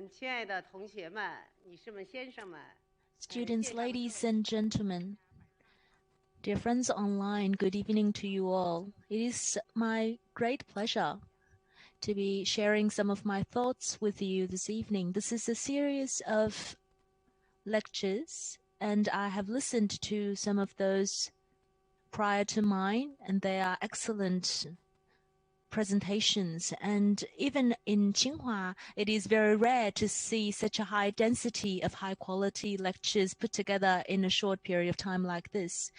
亲爱的同学们、女士们、先生们 Students, ladies and gentlemen, dear friends online, good evening to you all. It is my great pleasure to be sharing some of my thoughts with you this evening. This is a series of lectures, and I have listened to some of those prior to mine, and they are excellent presentations. And even in Tsinghua, it is very rare to see such a high density of high quality lectures put together in a short period of time like this.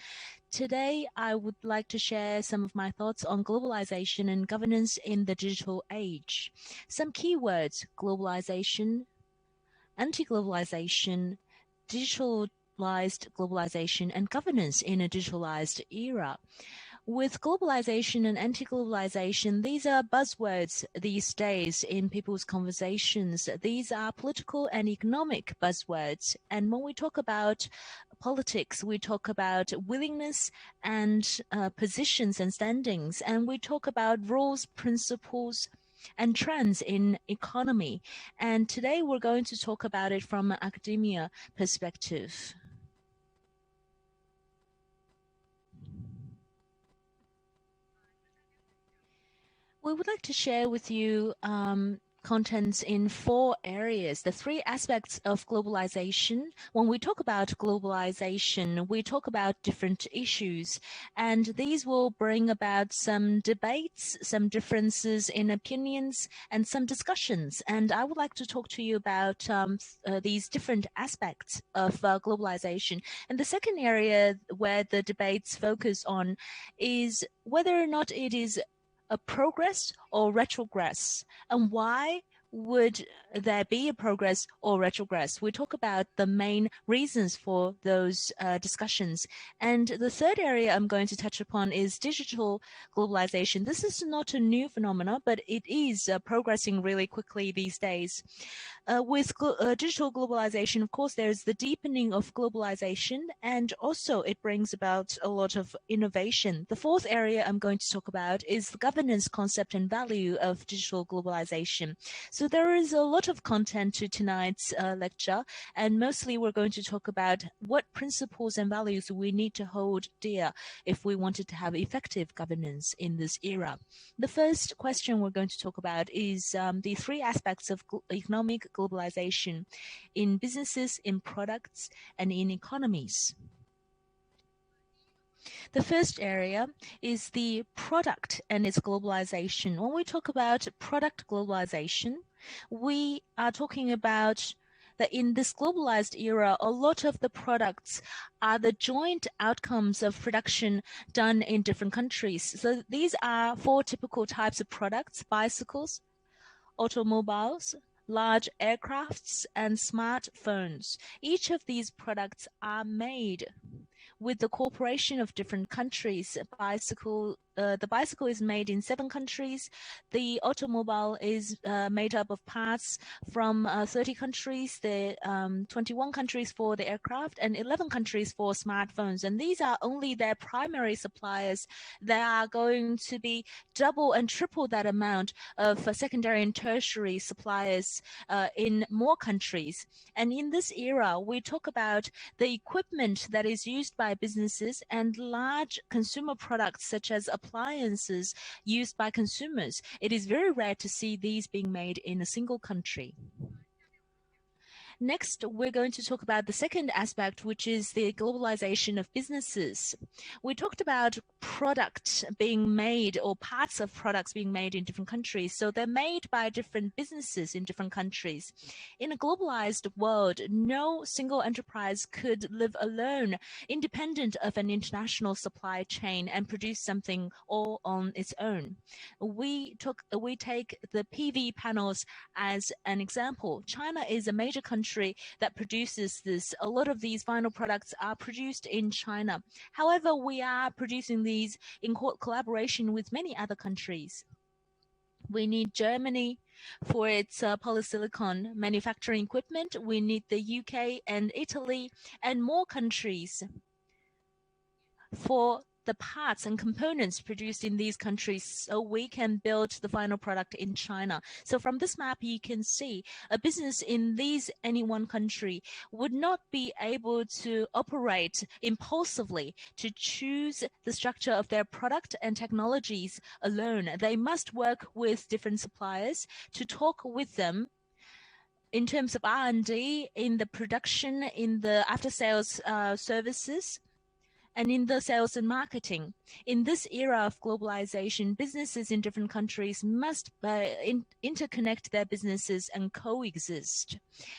Today, I would like to share some of my thoughts on globalization and governance in the digital age. Some keywords: globalization, anti-globalization, digitalized globalization, and governance in a digitalized era. With globalization and anti-globalization, these are buzzwords these days in people's conversations. These are political and economic buzzwords. And when we talk about politics, we talk about willingness and positions and standings. And we talk about rules, principles, and trends in economy. And today we're going to talk about it from an academia perspective. We would like to share with you contents in 4 areas, the 3 aspects of globalization. When we talk about globalization, we talk about different issues, and these will bring about some debates, some differences in opinions, and some discussions. And I would like to talk to you about these different aspects of globalization. And the second area where the debates focus on is whether or not it is a progress or retrogress, and why would there be a progress or retrogress? We talk about the main reasons for those discussions. And the third area I'm going to touch upon is digital globalization. This is not a new phenomenon, but it is progressing really quickly these days. With digital globalization, of course, there's the deepening of globalization, and also it brings about a lot of innovation. The fourth area I'm going to talk about is the governance concept and value of digital globalization. So there is a lot of content to tonight's lecture, and mostly we're going to talk about what principles and values we need to hold dear if we wanted to have effective governance in this era. The first question we're going to talk about is the 3 aspects of economic globalization in businesses, in products, and in economies. The first area is the product and its globalization. When we talk about product globalization, we are talking about that in this globalized era, a lot of the products are the joint outcomes of production done in different countries. So these are 4 typical types of products: bicycles, automobiles, large aircrafts, and smartphones. Each of these products are made with the cooperation of different countries. The bicycle is made in 7 countries. The automobile is made up of parts from 30 countries. The 21 countries for the aircraft, and 11 countries for smartphones. And these are only their primary suppliers. There are going to be double and triple that amount of secondary and tertiary suppliers in more countries. And in this era, we talk about the equipment that is used by businesses and large consumer products such as appliances used by consumers. It is very rare to see these being made in a single country. Next, we're going to talk about the second aspect, which is the globalization of businesses. We talked about products being made, or parts of products being made in different countries. So they're made by different businesses in different countries. In a globalized world, no single enterprise could live alone, independent of an international supply chain, and produce something all on its own. We take the PV panels as an example. China is a major country that produces this. A lot of these final products are produced in China. However, we are producing these in collaboration with many other countries. We need Germany for its polysilicon manufacturing equipment. We need the UK and Italy and more countries for the parts and components produced in these countries so we can build the final product in China. So from this map, you can see a business in any one country would not be able to operate impulsively to choose the structure of their product and technologies alone. They must work with different suppliers to talk with them in terms of R&D, in the production, in the after-sales services, and in the sales and marketing. In this era of globalization, businesses in different countries must interconnect their businesses and coexist.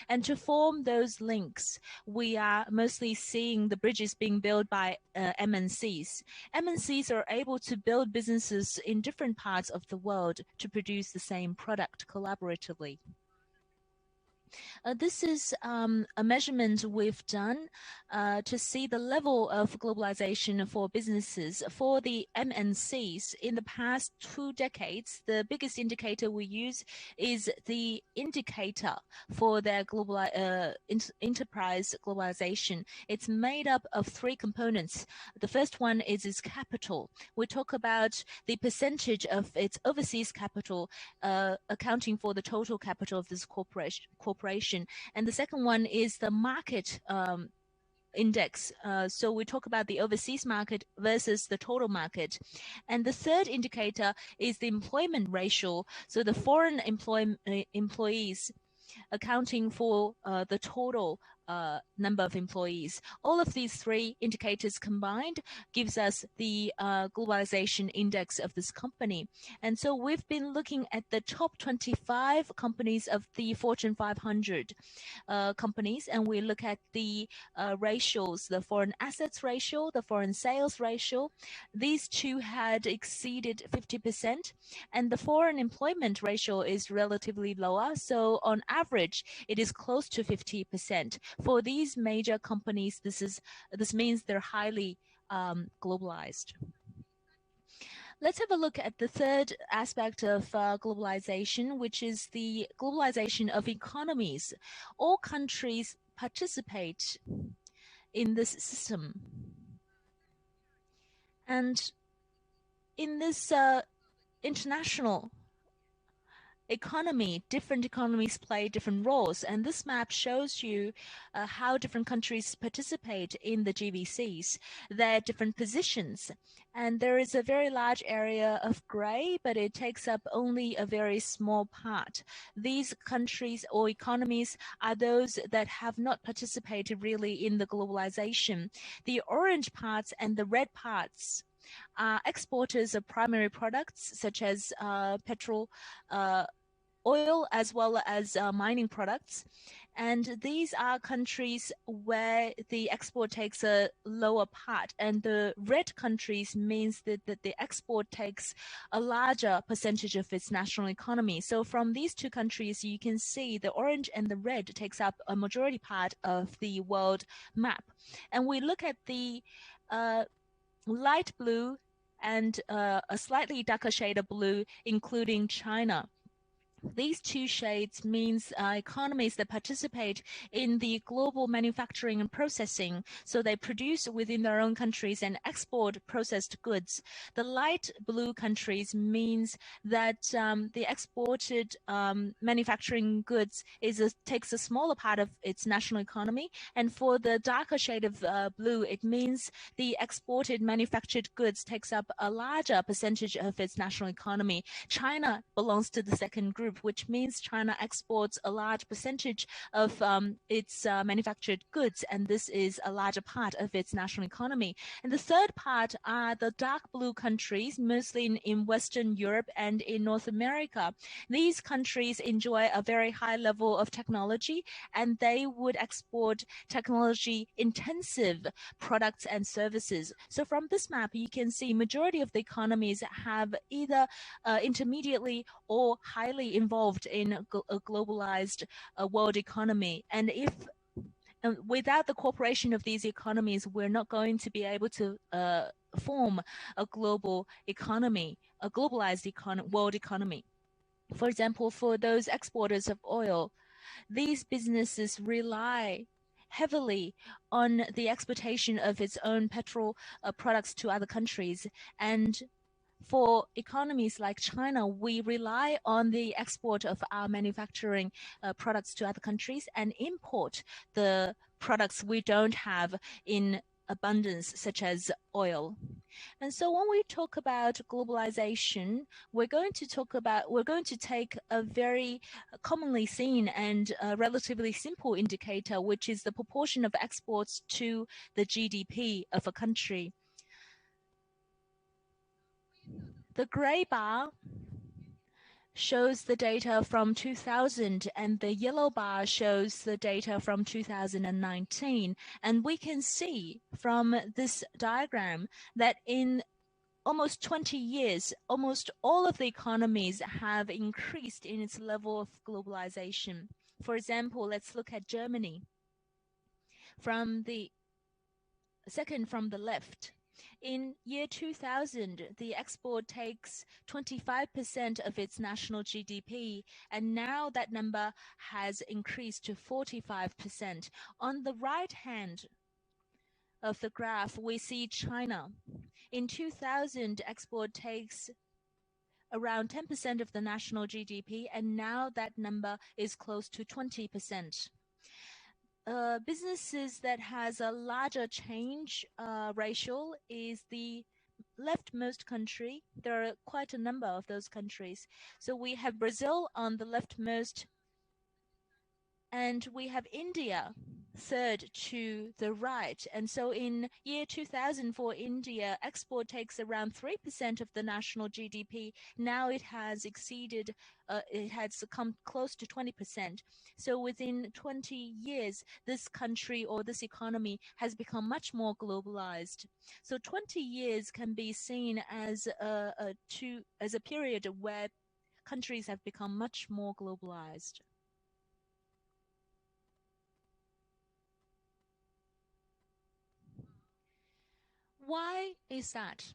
And to form those links, we are mostly seeing the bridges being built by MNCs. MNCs are able to build businesses in different parts of the world to produce the same product collaboratively. This is a measurement we've done to see the level of globalization for businesses. For the MNCs, in the past 2 decades, the biggest indicator we use is the indicator for their enterprise globalization. It's made up of 3 components. The first one is its capital. We talk about the percentage of its overseas capital accounting for the total capital of this corporation. And the second one is the market index. So we talk about the overseas market versus the total market. And the third indicator is the employment ratio. So the foreign employees accounting for the total number of employees. All of these 3 indicators combined gives us the globalization index of this company. And so we've been looking at the top 25 companies of the Fortune 500 companies, and we look at the ratios, the foreign assets ratio, the foreign sales ratio. These 2 had exceeded 50%, and the foreign employment ratio is relatively lower. So on average, it is close to 50%. For these major companies, this means they're highly globalized. Let's have a look at the third aspect of globalization, which is the globalization of economies. All countries participate in this system. And in this international economy, different economies play different roles, and this map shows you how different countries participate in the GVCs, their different positions. And there is a very large area of gray, but it takes up only a very small part. These countries or economies are those that have not participated really in the globalization. The orange parts and the red parts are exporters of primary products such as petrol, oil, as well as mining products. And these are countries where the export takes a lower part. And the red countries means that the export takes a larger percentage of its national economy. So from these 2 countries, you can see the orange and the red takes up a majority part of the world map. And we look at the light blue and a slightly darker shade of blue, including China. These 2 shades means economies that participate in the global manufacturing and processing. So they produce within their own countries and export processed goods. The light blue countries means that the exported manufacturing goods takes a smaller part of its national economy. And for the darker shade of blue, it means the exported manufactured goods takes up a larger percentage of its national economy. China belongs to the second group, which means China exports a large percentage of its manufactured goods, and this is a larger part of its national economy. And the third part are the dark blue countries, mostly in Western Europe and in North America. These countries enjoy a very high level of technology, and they would export technology-intensive products and services. So from this map, you can see majority of the economies have either intermediately or highly involved in a globalized world economy. And if without the cooperation of these economies, we're not going to be able to form a global economy, a globalized world economy. For example, for those exporters of oil, these businesses rely heavily on the exportation of its own petrol products to other countries. And for economies like China, we rely on the export of our manufacturing products to other countries and import the products we don't have in abundance, such as oil. And so when we talk about globalization, we're going to take a very commonly seen and relatively simple indicator, which is the proportion of exports to the GDP of a country. The gray bar shows the data from 2000 and the yellow bar shows the data from 2019. And we can see from this diagram that in almost 20 years, almost all of the economies have increased in its level of globalization. For example, let's look at Germany. From the second from the left, in year 2000, the export takes 25% of its national GDP, and now that number has increased to 45%. On the right hand of the graph, we see China. In 2000, export takes around 10% of the national GDP, and now that number is close to 20%. Businesses that has a larger change ratio is the leftmost country. There are quite a number of those countries. So we have Brazil on the leftmost, and we have India third to the right. And so in year 2000 for India, export takes around 3% of the national GDP. Now it has exceeded, it has come close to 20%. So within 20 years, this country or this economy has become much more globalized. So 20 years can be seen as a period where countries have become much more globalized. Why is that?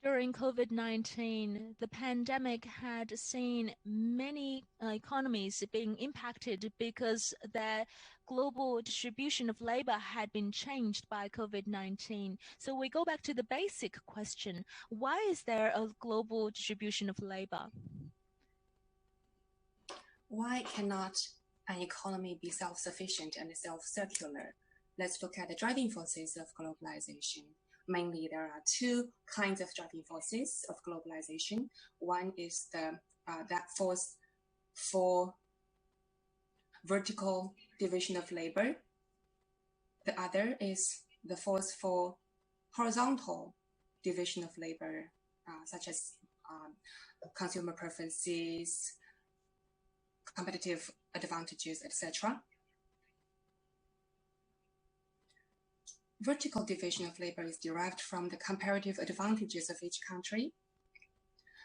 During COVID-19, the pandemic had seen many economies being impacted because their global distribution of labor had been changed by COVID-19. So we go back to the basic question, why is there a global distribution of labor? Why cannot an economy be self-sufficient and self-circular? Let's look at the driving forces of globalization. Mainly, there are two kinds of driving forces of globalization. One is that force for vertical division of labor. The other is the force for horizontal division of labor, such as consumer preferences, competitive advantages, etc. Vertical division of labor is derived from the comparative advantages of each country.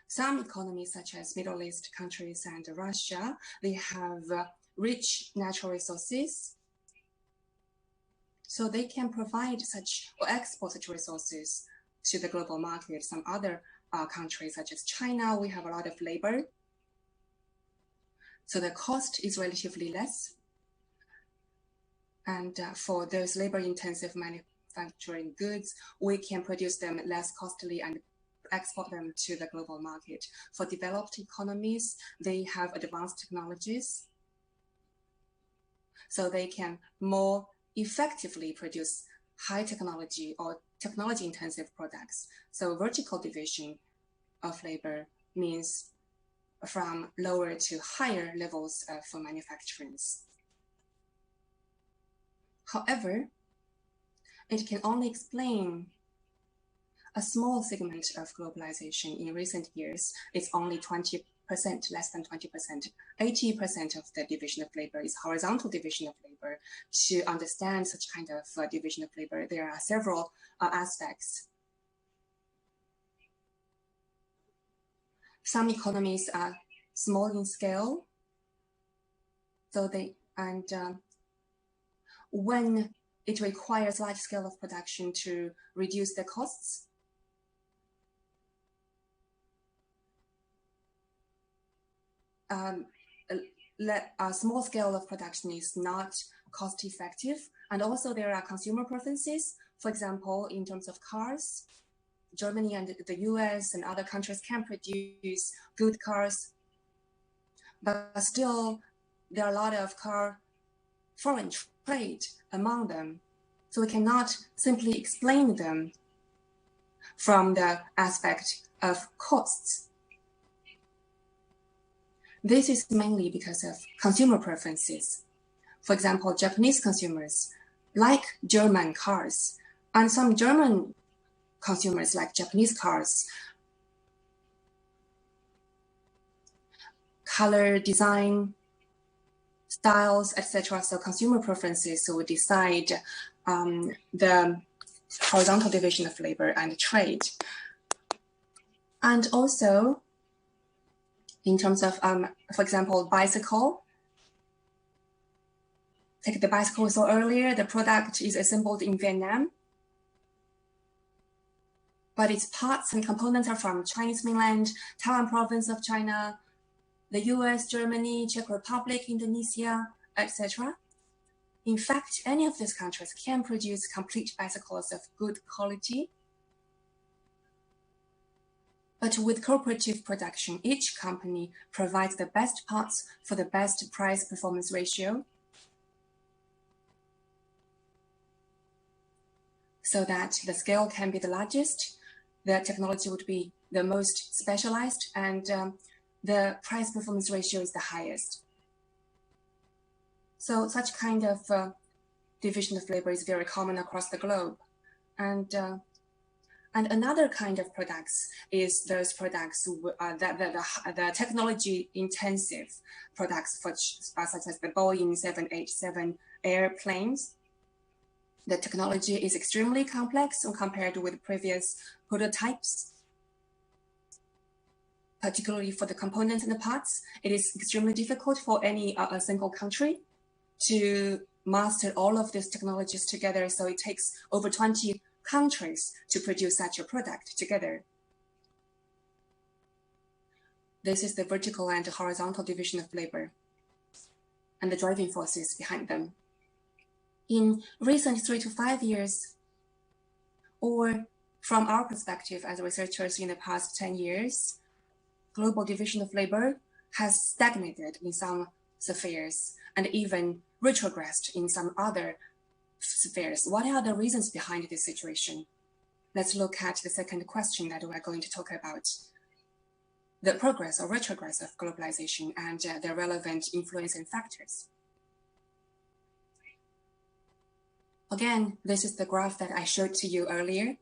Some economies, such as Middle East countries and Russia, they have rich natural resources, so they can provide such or export such resources to the global market. Some other countries, such as China, we have a lot of labor, so the cost is relatively less. And for those labor-intensive manufacturing goods, we can produce them less costly and export them to the global market. For developed economies, they have advanced technologies, so they can more effectively produce high technology or technology-intensive products. So vertical division of labor means from lower to higher levels for manufacturing. However, it can only explain a small segment of globalization. In recent years, it's only 20%, less than 20%. 80% of the division of labor is horizontal division of labor. To understand such kind of division of labor, there are several aspects. Some economies are small in scale, so when it requires large scale of production to reduce the costs, a small scale of production is not cost effective. And also there are consumer preferences. For example, in terms of cars, Germany and the US and other countries can produce good cars, but still there are a lot of foreign trade among them. So we cannot simply explain them from the aspect of costs. This is mainly because of consumer preferences. For example, Japanese consumers like German cars, and some German consumers like Japanese cars. Color, design, styles, etc. So consumer preferences will decide the horizontal division of labor and trade. And also, in terms of, for example, bicycle. Take the bicycle we saw earlier, the product is assembled in Vietnam, but its parts and components are from Chinese mainland, Taiwan province of China, the US, Germany, Czech Republic, Indonesia, etc. In fact, any of these countries can produce complete bicycles of good quality. But with cooperative production, each company provides the best parts for the best price-performance ratio, so that the scale can be the largest, the technology would be the most specialized, and the price-performance ratio is the highest. So such kind of division of labor is very common across the globe. And another kind of products is those products the technology-intensive products, such as the Boeing 787 airplanes. The technology is extremely complex when compared with previous prototypes. Particularly for the components and the parts, it is extremely difficult for any a single country to master all of these technologies together. So it takes over 20 countries to produce such a product together. This is the vertical and horizontal division of labor and the driving forces behind them. In recent 3 to 5 years, or from our perspective as researchers in the past 10 years, global division of labor has stagnated in some spheres and even retrogressed in some other spheres. What are the reasons behind this situation? Let's look at the second question that we're going to talk about. The progress or retrogress of globalization and the relevant influencing factors. Again, this is the graph that I showed to you earlier.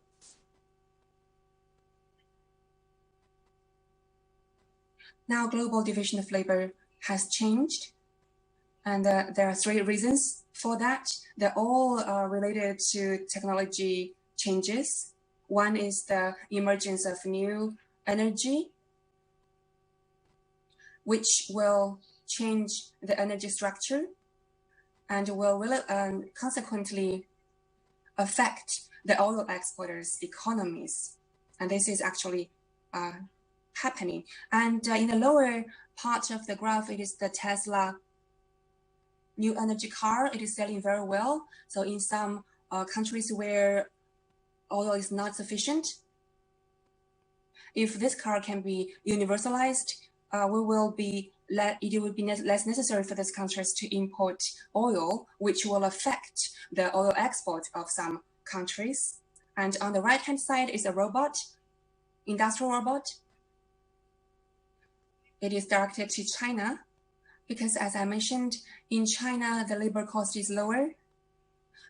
Now, global division of labor has changed, and there are 3 reasons for that. They're all related to technology changes. One is the emergence of new energy, which will change the energy structure and will consequently affect the oil exporters' economies. And this is actually happening. And in the lower part of the graph, it is the Tesla new energy car. It is selling very well. So in some countries where oil is not sufficient, if this car can be universalized, it will be less necessary for these countries to import oil, which will affect the oil export of some countries. And on the right-hand side is a robot, industrial robot. It is directed to China because, as I mentioned, in China, the labor cost is lower.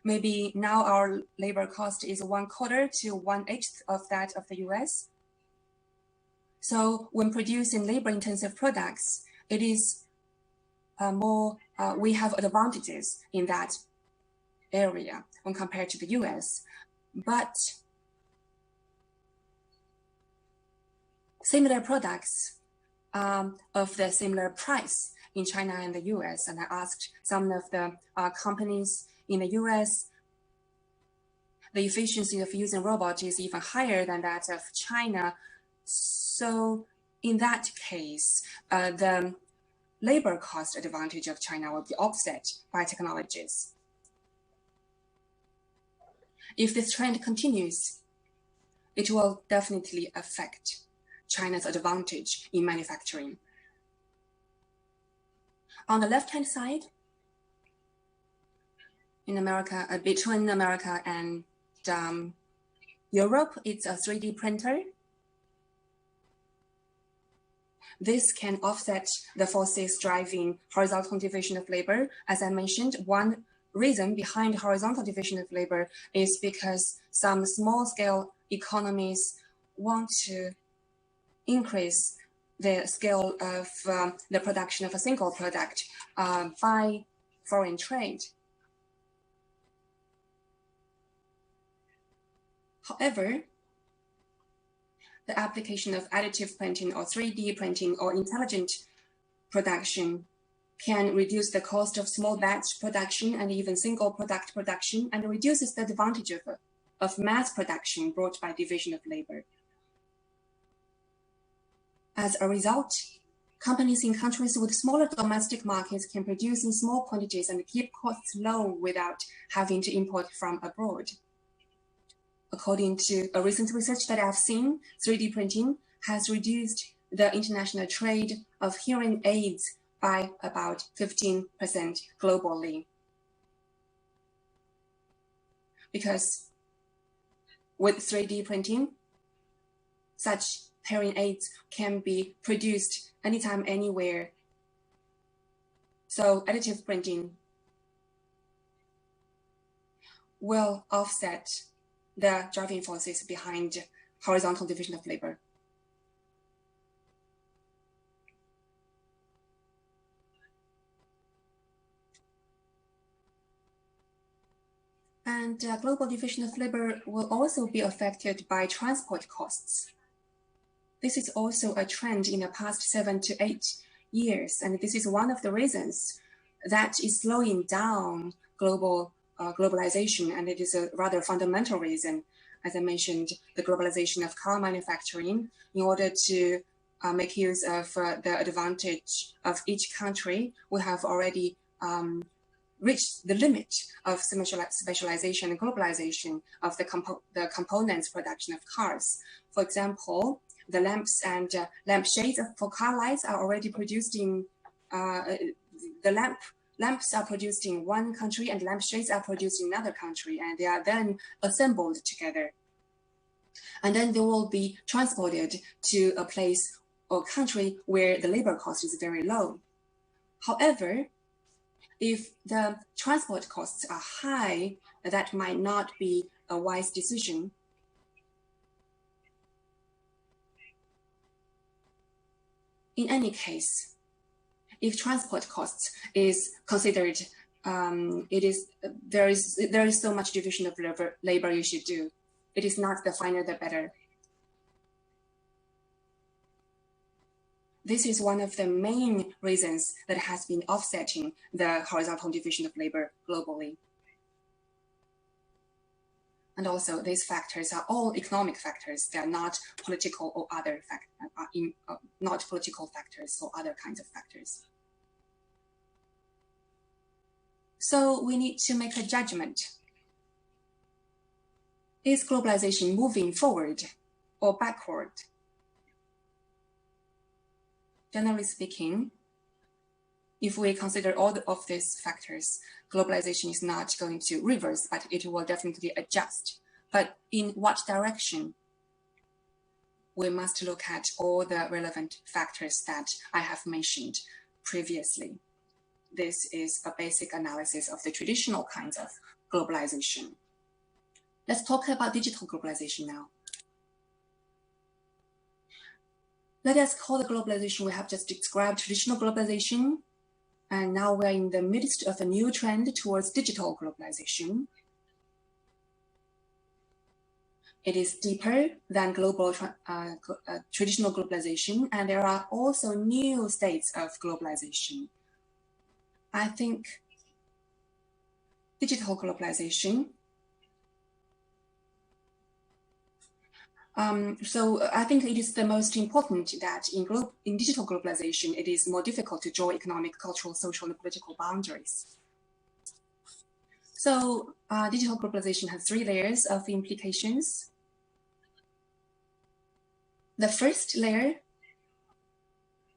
Maybe now our labor cost is 1/4 to 1/8 of that of the US. So when producing labor-intensive products, it is we have advantages in that area when compared to the US. But similar products of the similar price in China and the US, and I asked some of the companies in the US, the efficiency of using robots is even higher than that of China. So in that case, the labor cost advantage of China will be offset by technologies. If this trend continues, it will definitely affect China's advantage in manufacturing. On the left-hand side, in America, between America and Europe, it's a 3D printer. This can offset the forces driving horizontal division of labor. As I mentioned, one reason behind horizontal division of labor is because some small-scale economies want to increase the scale of the production of a single product by foreign trade. However, the application of additive printing or 3D printing or intelligent production can reduce the cost of small batch production and even single product production, and reduces the advantage of mass production brought by division of labor. As a result, companies in countries with smaller domestic markets can produce in small quantities and keep costs low without having to import from abroad. According to a recent research that I've seen, 3D printing has reduced the international trade of hearing aids by about 15% globally. Because with 3D printing, such hearing aids can be produced anytime, anywhere. So additive printing will offset the driving forces behind horizontal division of labor. And global division of labor will also be affected by transport costs. This is also a trend in the past 7 to 8 years, and this is one of the reasons that is slowing down globalization, and it is a rather fundamental reason. As I mentioned, the globalization of car manufacturing, in order to make use of the advantage of each country, we have already reached the limit of specialization and globalization of the components production of cars. For example, the lamps and lampshades for car lights are already produced in lamps are produced in one country and lampshades are produced in another country, and they are then assembled together. And then they will be transported to a place or country where the labor cost is very low. However, if the transport costs are high, that might not be a wise decision. In any case, if transport costs is considered, there is so much division of labor you should do. It is not the finer the better. This is one of the main reasons that has been offsetting the horizontal division of labor globally. And also, these factors are all economic factors. They are not political or other not political factors or other kinds of factors. So we need to make a judgment. Is globalization moving forward or backward? Generally speaking, if we consider all of these factors, globalization is not going to reverse, but it will definitely adjust. But in what direction? We must look at all the relevant factors that I have mentioned previously. This is a basic analysis of the traditional kinds of globalization. Let's talk about digital globalization now. Let us call the globalization we have just described traditional globalization, and now we're in the midst of a new trend towards digital globalization. It is deeper than traditional globalization, and there are also new states of globalization. I think digital globalization. So I think it is the most important that in digital globalization, it is more difficult to draw economic, cultural, social, and political boundaries. So digital globalization has 3 layers of implications. The first layer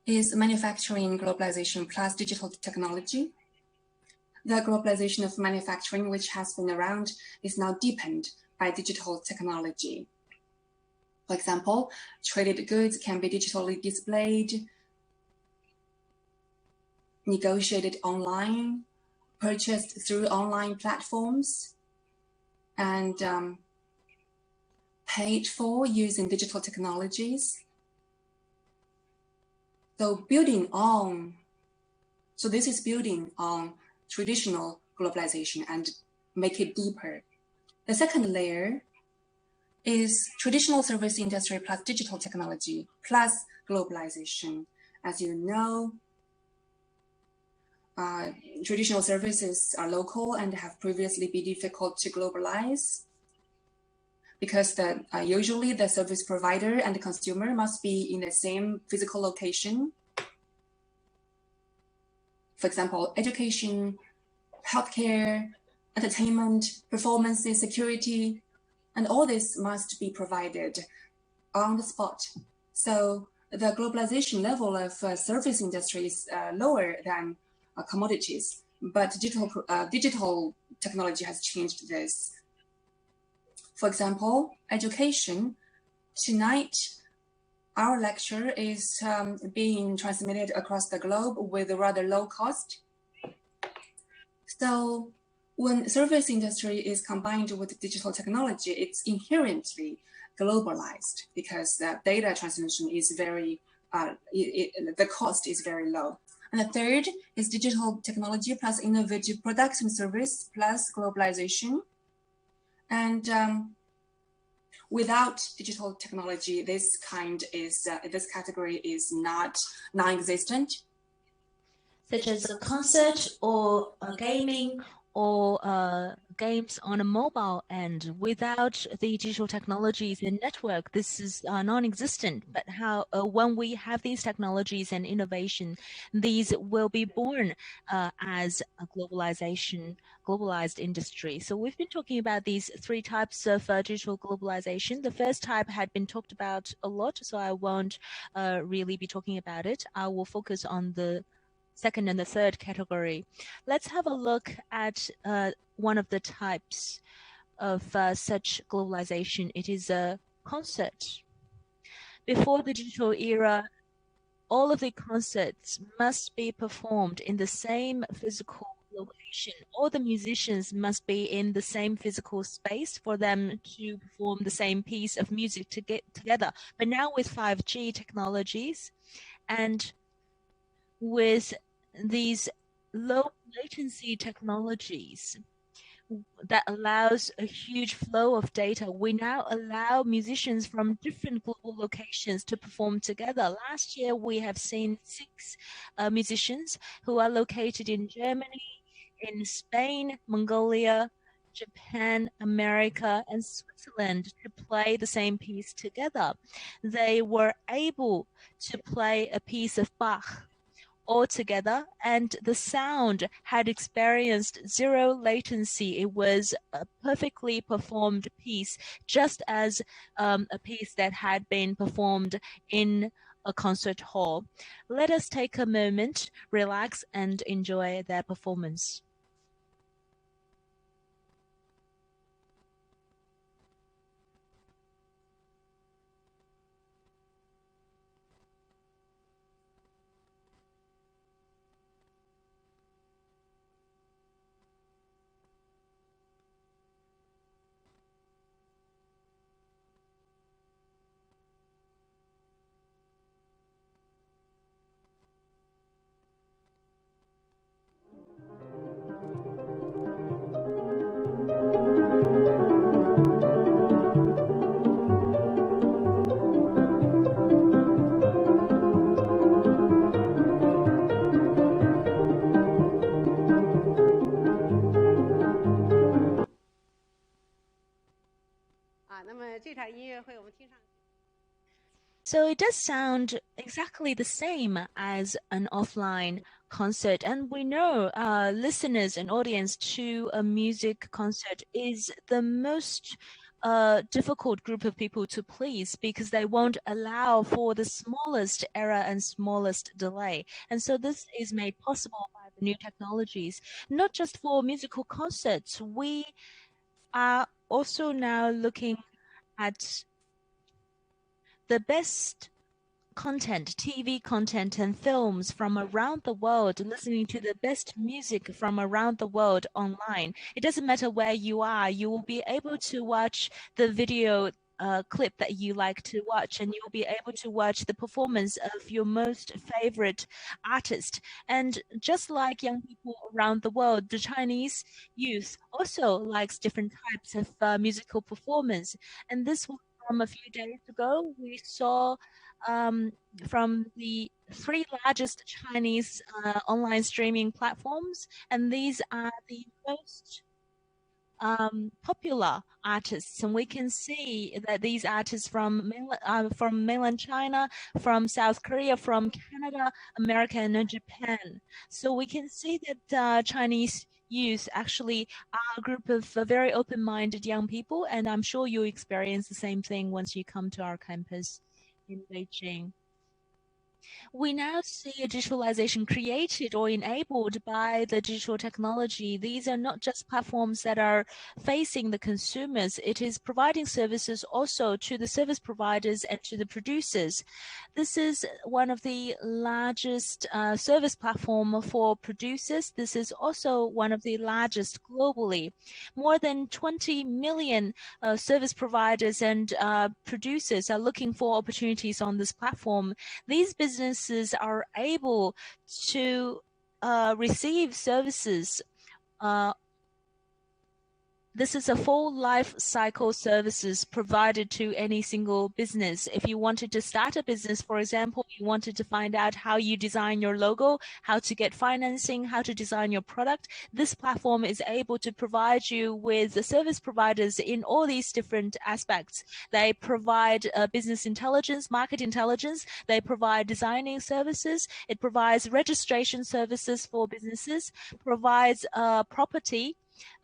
is manufacturing globalization plus digital technology. The globalization of manufacturing, which has been around, is now deepened by digital technology. For example, traded goods can be digitally displayed, negotiated online, purchased through online platforms, and paid for using digital technologies. So this is building on traditional globalization and make it deeper. The second layer is traditional service industry plus digital technology plus globalization. As you know, traditional services are local and have previously been difficult to globalize because usually the service provider and the consumer must be in the same physical location. For example, education, healthcare, entertainment, performances, security, and all this must be provided on the spot. So the globalization level of service industry is lower than commodities, but digital technology has changed this. For example, education. Tonight, our lecture is being transmitted across the globe with a rather low cost. So when service industry is combined with digital technology, it's inherently globalized because the data transmission is very, the cost is very low. And the third is digital technology plus innovative products and service plus globalization. And without digital technology, this category is non-existent. Such as a concert or gaming or games on a mobile end. Without the digital technologies and network, this is non-existent. But when we have these technologies and innovation, these will be born as a globalized industry. So we've been talking about these 3 types of digital globalization. The first type had been talked about a lot, so I won't really be talking about it. I will focus on the second and the third category. Let's have a look at one of the types of such globalization. It is a concert. Before the digital era, all of the concerts must be performed in the same physical location. All the musicians must be in the same physical space for them to perform the same piece of music to get together. But now with 5G technologies and with these low latency technologies that allows a huge flow of data, we now allow musicians from different global locations to perform together. Last year, we have seen 6 musicians who are located in Germany, in Spain, Mongolia, Japan, America, and Switzerland to play the same piece together. They were able to play a piece of Bach all together, and the sound had experienced 0 latency. It was a perfectly performed piece, just as a piece that had been performed in a concert hall. Let us take a moment, relax, and enjoy their performance. So it does sound exactly the same as an offline concert. And we know listeners and audience to a music concert is the most difficult group of people to please because they won't allow for the smallest error and smallest delay. And so this is made possible by the new technologies, not just for musical concerts. We are also now looking at the best content, TV content and films from around the world, listening to the best music from around the world online. It doesn't matter where you are, you will be able to watch the video clip that you like to watch, and you'll be able to watch the performance of your most favorite artist. And just like young people around the world, the Chinese youth also likes different types of musical performance. And this was from a few days ago. We saw from the three largest Chinese online streaming platforms, and these are the most popular artists, and we can see that these artists from mainland China, from South Korea, from Canada, America, and Japan. So we can see that Chinese youth actually are a group of very open-minded young people, and I'm sure you experience the same thing once you come to our campus in Beijing. We now see a digitalization created or enabled by the digital technology. These are not just platforms that are facing the consumers. It is providing services also to the service providers and to the producers. This is one of the largest service platform for producers. This is also one of the largest globally. More than 20 million service providers and producers are looking for opportunities on this platform. These businesses are able to receive services. This is a full life cycle services provided to any single business. If you wanted to start a business, for example, you wanted to find out how you design your logo, how to get financing, how to design your product, this platform is able to provide you with the service providers in all these different aspects. They provide business intelligence, market intelligence, they provide designing services, it provides registration services for businesses, provides property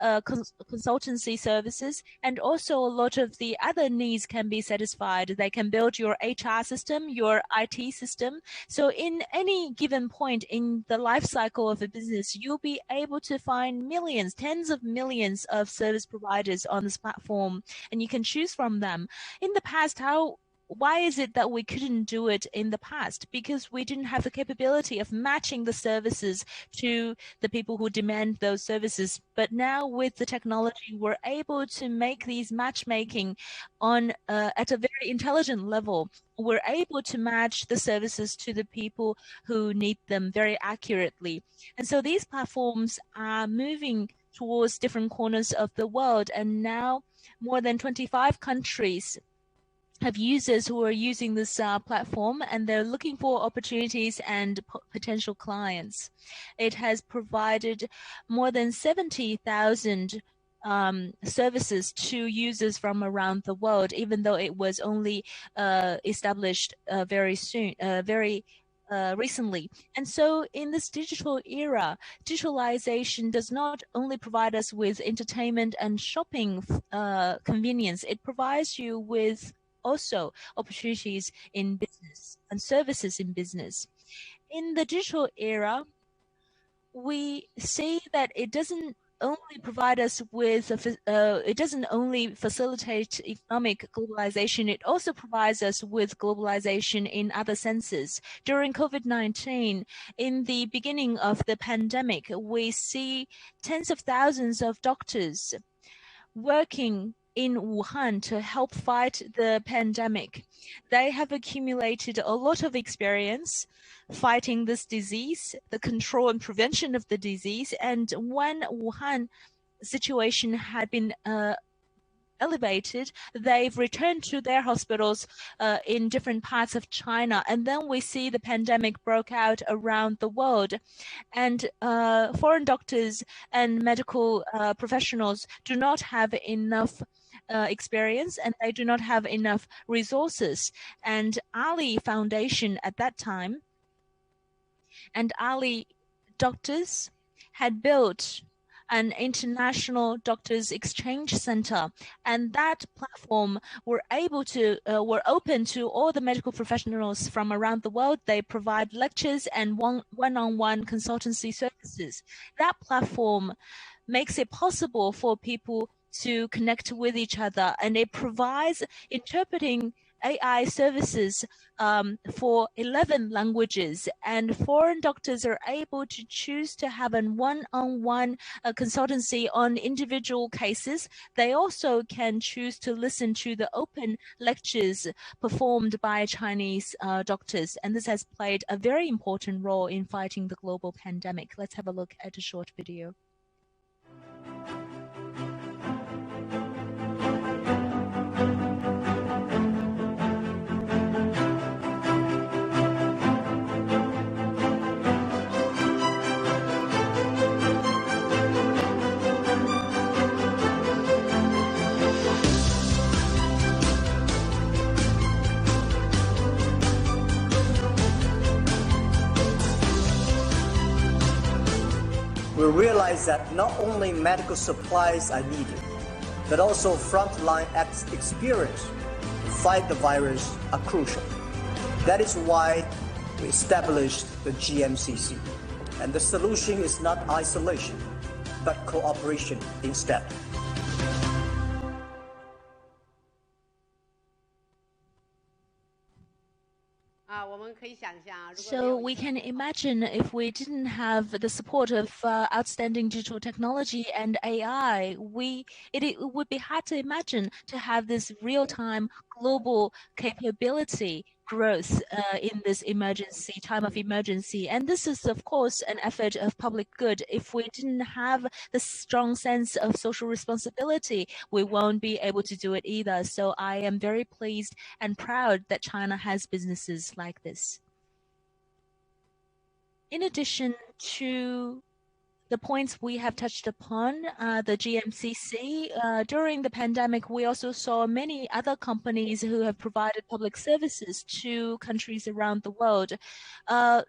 consultancy services, and also a lot of the other needs can be satisfied. They can build your HR system, your IT system. So in any given point in the life cycle of a business, you'll be able to find millions, tens of millions of service providers on this platform, and you can choose from them. In the past, why is it that we couldn't do it in the past? Because we didn't have the capability of matching the services to the people who demand those services. But now with the technology, we're able to make these matchmaking on at a very intelligent level. We're able to match the services to the people who need them very accurately. And so these platforms are moving towards different corners of the world. And now more than 25 countries have users who are using this platform, and they're looking for opportunities and potential clients. It has provided more than 70,000 services to users from around the world, even though it was only established very recently. And so in this digital era, digitalization does not only provide us with entertainment and shopping convenience, it provides you with also opportunities in business and services in business. In the digital era, we see that it doesn't only provide us with, it doesn't only facilitate economic globalization, it also provides us with globalization in other senses. During COVID-19, in the beginning of the pandemic, we see tens of thousands of doctors working in Wuhan to help fight the pandemic. They have accumulated a lot of experience fighting this disease, the control and prevention of the disease. And when Wuhan situation had been elevated, they've returned to their hospitals in different parts of China. And then we see the pandemic broke out around the world. And foreign doctors and medical professionals do not have enough experience, and they do not have enough resources. And Ali Foundation at that time and Ali doctors had built an international doctors exchange center, and that platform were open to all the medical professionals from around the world. They provide lectures and one-on-one consultancy services. That platform makes it possible for people to connect with each other, and it provides interpreting AI services for 11 languages, and foreign doctors are able to choose to have a one-on-one consultancy on individual cases. They also can choose to listen to the open lectures performed by Chinese doctors, and this has played a very important role in fighting the global pandemic. Let's have a look at a short video. We realize that not only medical supplies are needed, but also frontline experience to fight the virus are crucial. That is why we established the GMCC. And the solution is not isolation, but cooperation instead. So we can imagine if we didn't have the support of outstanding digital technology and AI, it would be hard to imagine to have this real-time global capability growth in this time of emergency. And this is, of course, an effort of public good. If we didn't have the strong sense of social responsibility, we won't be able to do it either. So I am very pleased and proud that China has businesses like this. In addition to the points we have touched upon, the GMCC, during the pandemic, we also saw many other companies who have provided public services to countries around the world.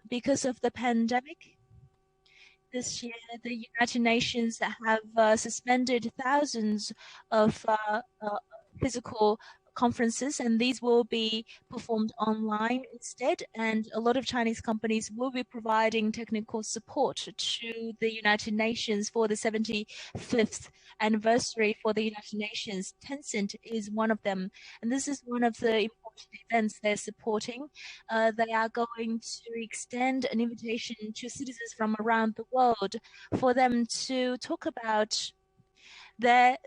Because of the pandemic, this year, the United Nations have suspended thousands of physical conferences, and these will be performed online instead. And a lot of Chinese companies will be providing technical support to the United Nations for the 75th anniversary for the United Nations. Tencent is one of them, and this is one of the important events they're supporting. They are going to extend an invitation to citizens from around the world for them to talk about their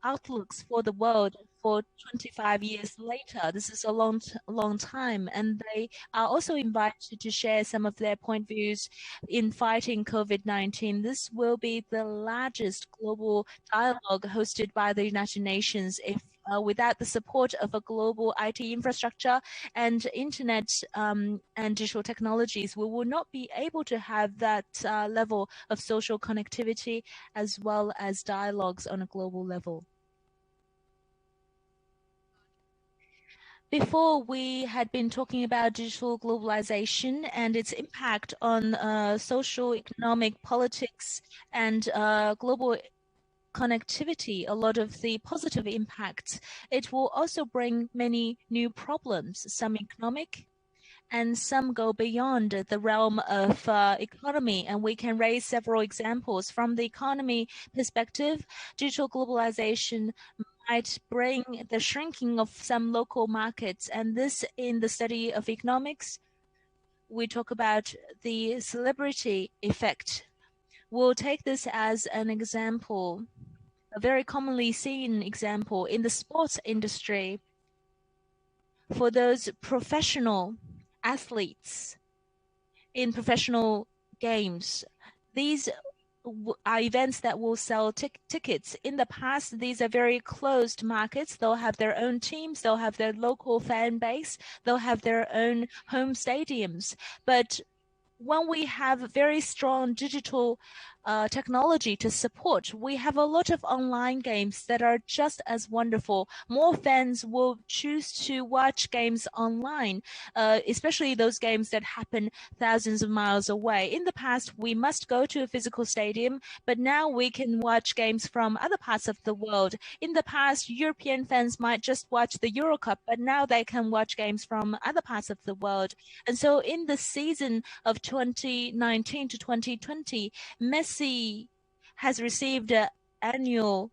outlooks for the world for 25 years later. This is a long time, and they are also invited to share some of their point views in fighting COVID-19. This will be the largest global dialogue hosted by the United Nations. If without the support of a global IT infrastructure and internet and digital technologies, we will not be able to have that level of social connectivity as well as dialogues on a global level. Before, we had been talking about digital globalization and its impact on social, economic, politics, and global connectivity, a lot of the positive impacts. It will also bring many new problems, some economic, and some go beyond the realm of economy. And we can raise several examples. From the economy perspective, digital globalization might bring the shrinking of some local markets. And this, in the study of economics, we talk about the celebrity effect. We'll take this as an example, a very commonly seen example in the sports industry. For those professional athletes in professional games, these are events that will sell tickets. In the past, these are very closed markets. They'll have their own teams, they'll have their local fan base, they'll have their own home stadiums. But when we have very strong digital technology to support. We have a lot of online games that are just as wonderful. More fans will choose to watch games online, especially those games that happen thousands of miles away. In the past, we must go to a physical stadium, but now we can watch games from other parts of the world. In the past, European fans might just watch the Euro Cup, but now they can watch games from other parts of the world. And so in the season of 2019 to 2020, Messi has received an annual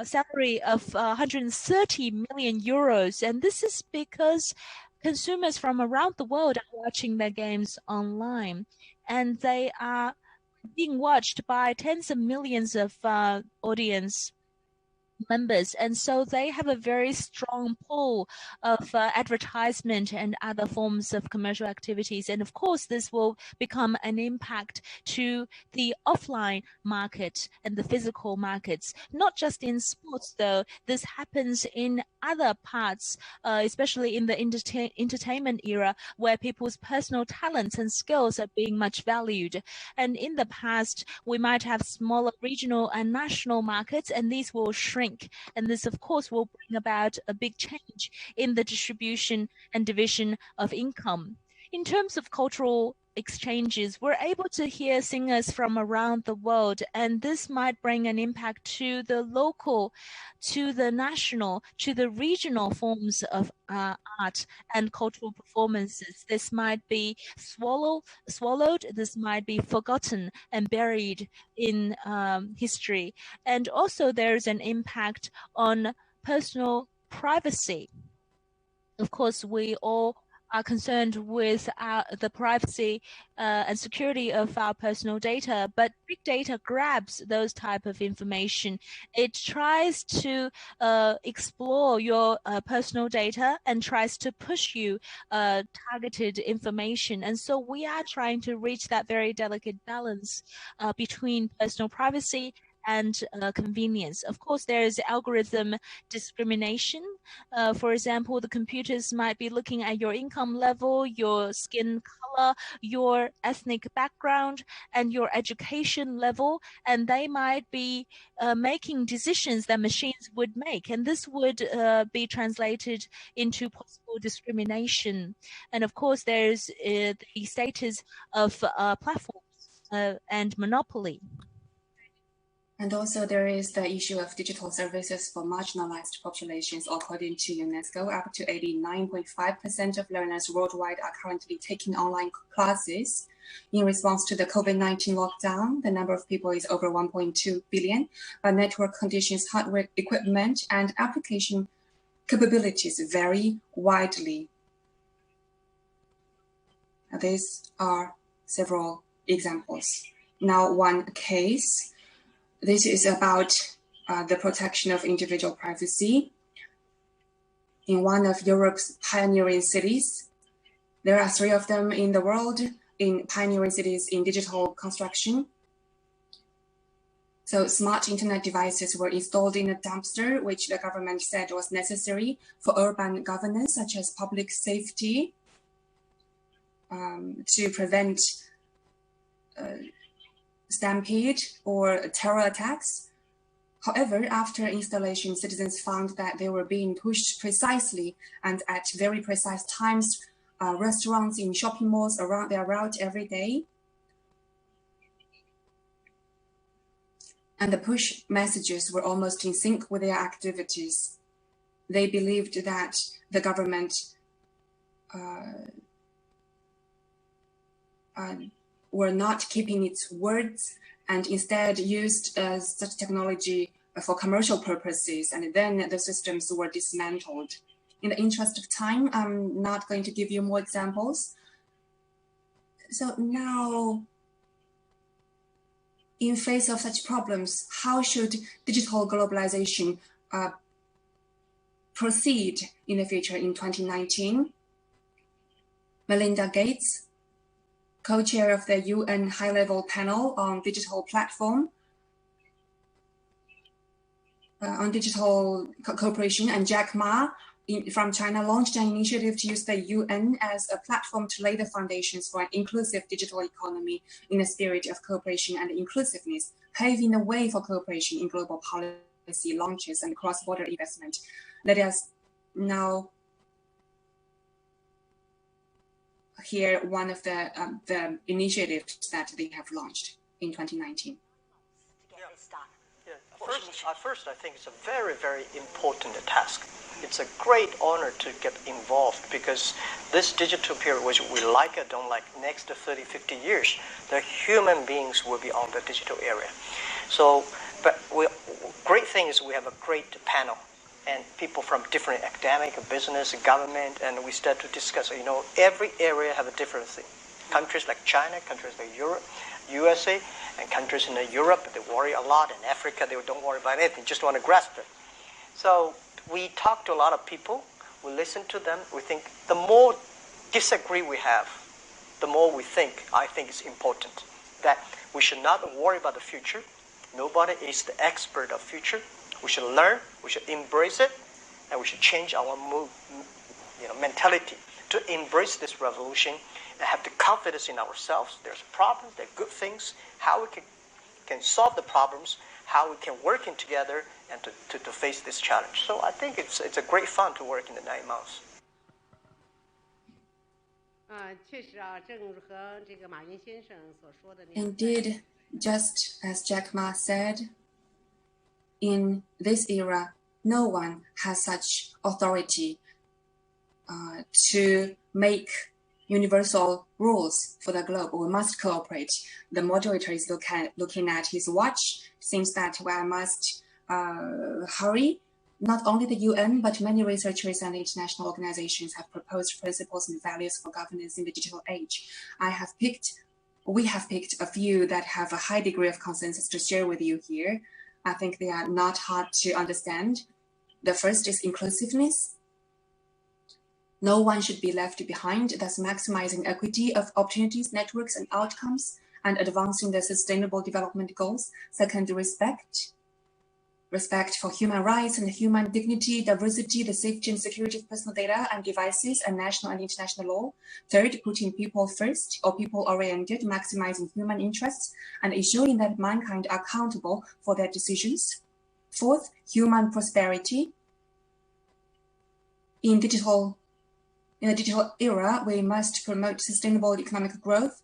salary of 130 million euros. And this is because consumers from around the world are watching their games online. And they are being watched by tens of millions of audience members, and so they have a very strong pull of advertisement and other forms of commercial activities. And of course, this will become an impact to the offline market and the physical markets, not just in sports though. This happens in other parts, especially in the entertainment era, where people's personal talents and skills are being much valued. And in the past, we might have smaller regional and national markets, and these will shrink. And this, of course, will bring about a big change in the distribution and division of income. In terms of cultural exchanges, we're able to hear singers from around the world, and this might bring an impact to the local, to the national, to the regional forms of art and cultural performances. This might be swallowed, this might be forgotten and buried in history. And also there's an impact on personal privacy. Of course, we all are concerned with the privacy and security of our personal data, but big data grabs those type of information. It tries to explore your personal data and tries to push you targeted information. And so we are trying to reach that very delicate balance between personal privacy and convenience. Of course, there is algorithm discrimination. For example, the computers might be looking at your income level, your skin color, your ethnic background, and your education level, and they might be making decisions that machines would make, and this would be translated into possible discrimination. And of course, there's the status of platforms and monopoly. And also there is the issue of digital services for marginalized populations. According to UNESCO, up to 89.5% of learners worldwide are currently taking online classes. In response to the COVID-19 lockdown, the number of people is over 1.2 billion, but network conditions, hardware equipment, and application capabilities vary widely. These are several examples. Now, one case. This is about the protection of individual privacy. In one of Europe's pioneering cities, there are 3 of them in the world, in pioneering cities in digital construction. So smart internet devices were installed in a dumpster, which the government said was necessary for urban governance, such as public safety, to prevent stampede or terror attacks. However, after installation, citizens found that they were being pushed precisely and at very precise times, restaurants in shopping malls around their route every day. And the push messages were almost in sync with their activities. They believed that the government were not keeping its words and instead used such technology for commercial purposes, and then the systems were dismantled. In the interest of time, I'm not going to give you more examples. So now, in face of such problems, how should digital globalization proceed in the future? In 2019, Melinda Gates, co-chair of the UN high-level panel on digital platform, on digital cooperation, and Jack Ma, from China launched an initiative to use the UN as a platform to lay the foundations for an inclusive digital economy in a spirit of cooperation and inclusiveness, paving the way for cooperation in global policy launches and cross-border investment. Let us now hear one of the initiatives that they have launched in 2019. First, I think it's a very, very important task. It's a great honor to get involved because this digital period, which we like it, don't like, next 30, 50 years, the human beings will be on the digital area. So, but great thing is we have a great panel and people from different academic, business, government, and we start to discuss, every area have a different thing. Countries like China, countries like Europe, USA, and countries in Europe, they worry a lot. In Africa, they don't worry about anything, just want to grasp it. So we talk to a lot of people, we listen to them, we think the more disagree we have, the more I think it's important that we should not worry about the future. Nobody is the expert of future. We should learn, we should embrace it, and we should change our mentality to embrace this revolution and have the confidence in ourselves. There's problems, there are good things, how we can solve the problems, how we can work in together and to face this challenge. So I think it's a great fun to work in the 9 months. 确实啊，正如和这个马云先生所说的那样。 Indeed, just as Jack Ma said, in this era, no one has such authority to make universal rules for the globe. We must cooperate. The moderator is looking at his watch. Seems that I must hurry. Not only the UN, but many researchers and international organizations have proposed principles and values for governance in the digital age. We have picked a few that have a high degree of consensus to share with you here. I think they are not hard to understand. The first is inclusiveness. No one should be left behind, thus maximizing equity of opportunities, networks, and outcomes, and advancing the sustainable development goals. Second, respect. Respect for human rights and human dignity, diversity, the safety and security of personal data and devices, and national and international law. Third, putting people first or people-oriented, maximizing human interests, and ensuring that mankind are accountable for their decisions. Fourth, human prosperity. In the digital era, we must promote sustainable economic growth,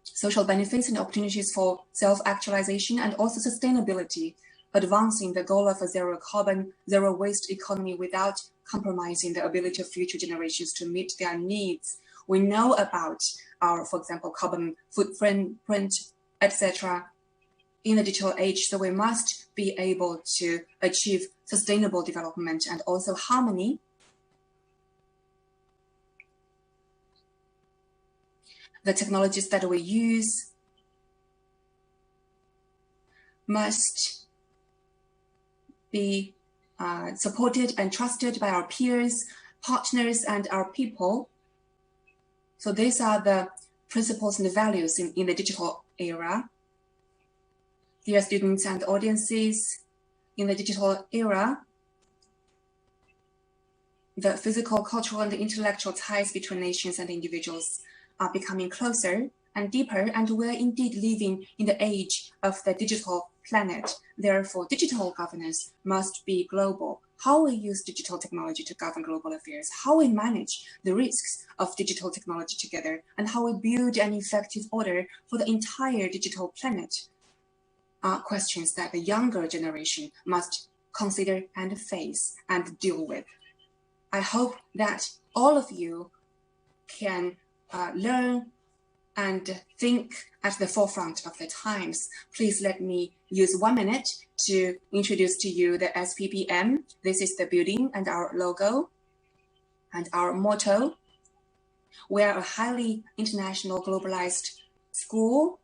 social benefits and opportunities for self-actualization, and also sustainability, advancing the goal of a zero carbon, zero waste economy without compromising the ability of future generations to meet their needs. We know about our, for example, carbon footprint, etc. in the digital age, so we must be able to achieve sustainable development and also harmony. The technologies that we use must be supported and trusted by our peers, partners, and our people. So these are the principles and the values in the digital era. Dear students and audiences, in the digital era, the physical, cultural, and intellectual ties between nations and individuals are becoming closer and deeper, and we're indeed living in the age of the digital planet. Therefore, digital governance must be global. How we use digital technology to govern global affairs, how we manage the risks of digital technology together, and how we build an effective order for the entire digital planet are questions that the younger generation must consider and face and deal with. I hope that all of you can learn and think at the forefront of the times. Please let me use 1 minute to introduce to you the SPPM. This is the building and our logo and our motto. We are a highly international globalized school.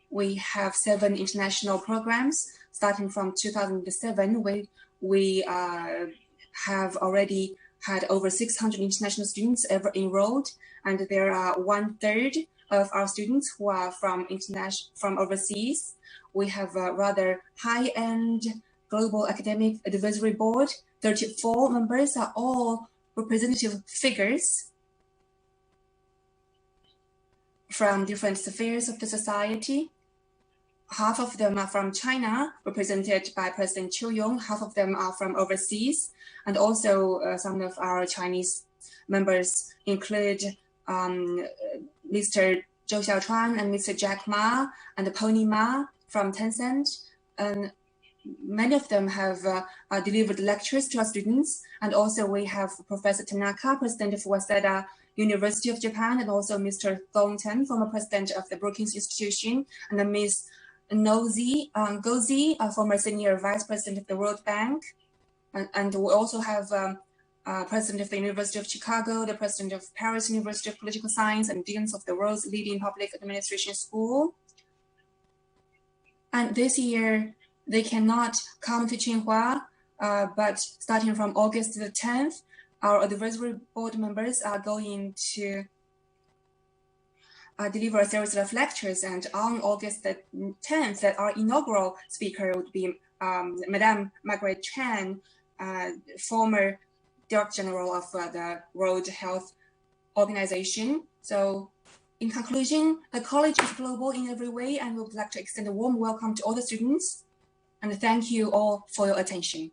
We have 7 international programs. Starting from 2007, we have already had over 600 international students ever enrolled, and there are 1/3 of our students who are from overseas. We have a rather high-end global academic advisory board. 34 members are all representative figures from different spheres of the society. Half of them are from China, represented by President Qiu Yong. Half of them are from overseas. And also some of our Chinese members include Mr. Zhou Xiaojuan and Mr. Jack Ma and Pony Ma from Tencent. And many of them have delivered lectures to our students. And also we have Professor Tanaka, President of Waseda University of Japan, and also Mr. Thornton, former President of the Brookings Institution, and then Ms. Gozi, former Senior Vice President of the World Bank. And we also have President of the University of Chicago, the President of Paris University of Political Science, and deans of the world's leading public administration school. And this year, they cannot come to Tsinghua, but starting from August the 10th, our advisory board members are going to deliver a series of lectures. And on August the 10th, our inaugural speaker would be Madame Margaret Chan, former Director General of the World Health Organization. So in conclusion, the college is global in every way, and we would like to extend a warm welcome to all the students. And thank you all for your attention.